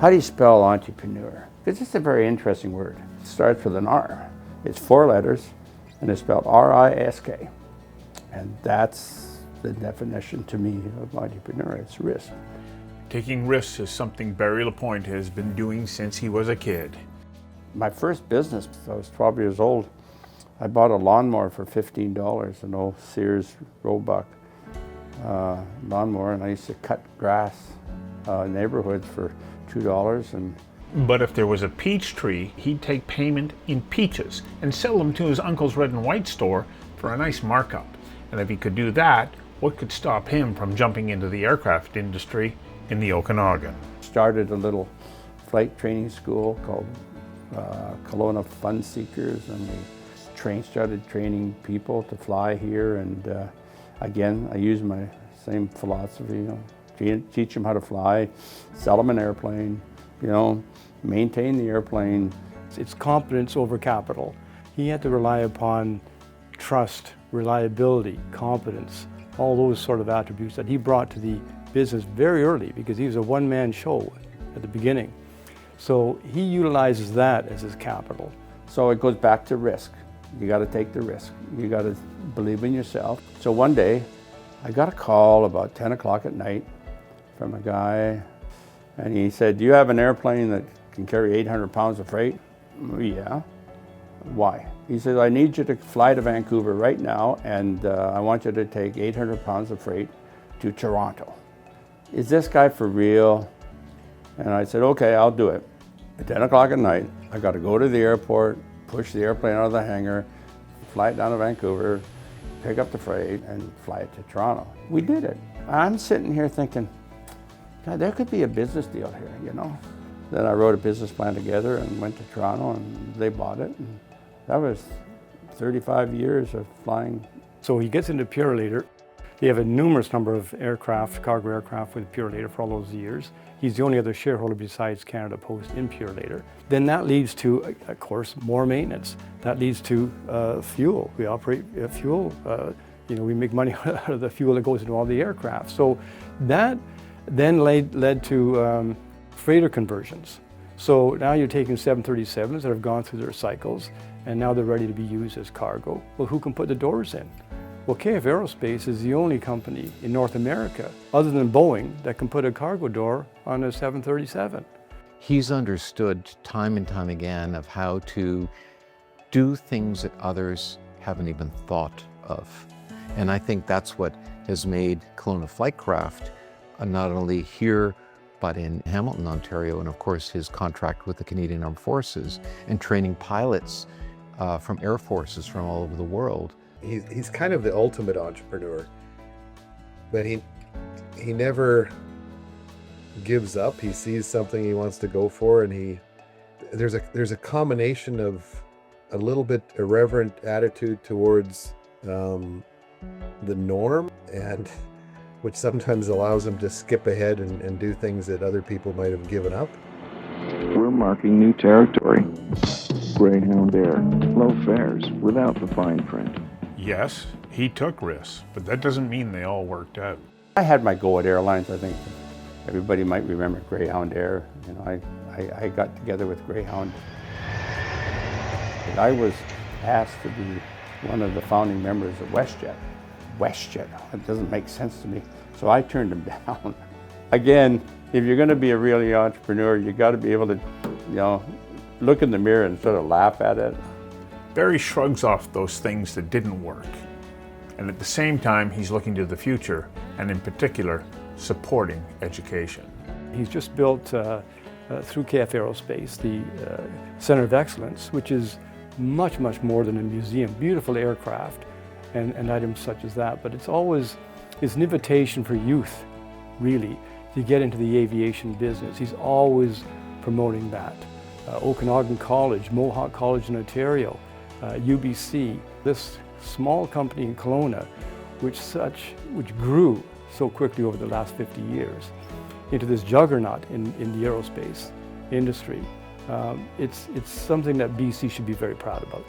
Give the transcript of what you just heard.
How do you spell entrepreneur? Because it's a very interesting word. It starts with an R. It's 4 letters, and it's spelled R-I-S-K. And that's the definition to me of entrepreneur. It's risk. Taking risks is something Barry Lapointe has been doing since he was a kid. My first business, I was 12 years old. I bought a lawnmower for $15, an old Sears Roebuck lawnmower, and I used to cut grass neighborhoods for $2. But if there was a peach tree, he'd take payment in peaches and sell them to his uncle's red and white store for a nice markup. And if he could do that, what could stop him from jumping into the aircraft industry in the Okanagan? Started a little flight training school called Kelowna Fun Seekers, and we started training people to fly here. And again, I use my same philosophy, teach them how to fly, sell them an airplane, maintain the airplane. It's competence over capital. He had to rely upon trust, reliability, competence, all those sort of attributes that he brought to the business very early, because he was a one-man show at the beginning. So he utilizes that as his capital. So it goes back to risk. You got to take the risk. You got to believe in yourself. So one day, I got a call about 10 o'clock at night from a guy, and he said, "Do you have an airplane that can carry 800 pounds of freight?" "Yeah." "Why?" He said, "I need you to fly to Vancouver right now, and I want you to take 800 pounds of freight to Toronto." Is this guy for real? And I said, "Okay, I'll do it." At 10 o'clock at night, I got to go to the airport, push the airplane out of the hangar, fly it down to Vancouver, pick up the freight, and fly it to Toronto. We did it. I'm sitting here thinking, God, there could be a business deal here, Then I wrote a business plan together and went to Toronto, and they bought it. And that was 35 years of flying. So he gets into Purolator. They have a numerous number of aircraft, cargo aircraft with Purolator for all those years. He's the only other shareholder besides Canada Post in Purolator. Then that leads to, of course, more maintenance. That leads to fuel. We operate fuel. We make money out of the fuel that goes into all the aircraft. So that then led to freighter conversions. So now you're taking 737s that have gone through their cycles, and now they're ready to be used as cargo. Well, who can put the doors in? Well, KF Aerospace is the only company in North America, other than Boeing, that can put a cargo door on a 737. He's understood time and time again of how to do things that others haven't even thought of. And I think that's what has made Kelowna Flightcraft not only here, but in Hamilton, Ontario, and of course his contract with the Canadian Armed Forces and training pilots from air forces from all over the world. He's kind of the ultimate entrepreneur, but he never gives up. He sees something he wants to go for, and there's a combination of a little bit irreverent attitude towards the norm, and which sometimes allows him to skip ahead and do things that other people might have given up. We're marking new territory. Greyhound Air, low fares without the fine print. Yes, he took risks, but that doesn't mean they all worked out. I had my go at airlines. I think everybody might remember Greyhound Air. I got together with Greyhound. I was asked to be one of the founding members of WestJet. WestJet, it doesn't make sense to me. So I turned him down. Again, if you're going to be a really entrepreneur, you got to be able to, look in the mirror and sort of laugh at it. Barry shrugs off those things that didn't work. And at the same time, he's looking to the future, and in particular, supporting education. He's just built, through KF Aerospace, the Center of Excellence, which is much, much more than a museum. Beautiful aircraft and items such as that, but it's an invitation for youth, really, to get into the aviation business. He's always promoting that. Okanagan College, Mohawk College in Ontario, UBC, this small company in Kelowna, which grew so quickly over the last 50 years into this juggernaut in the aerospace industry. It's something that BC should be very proud about.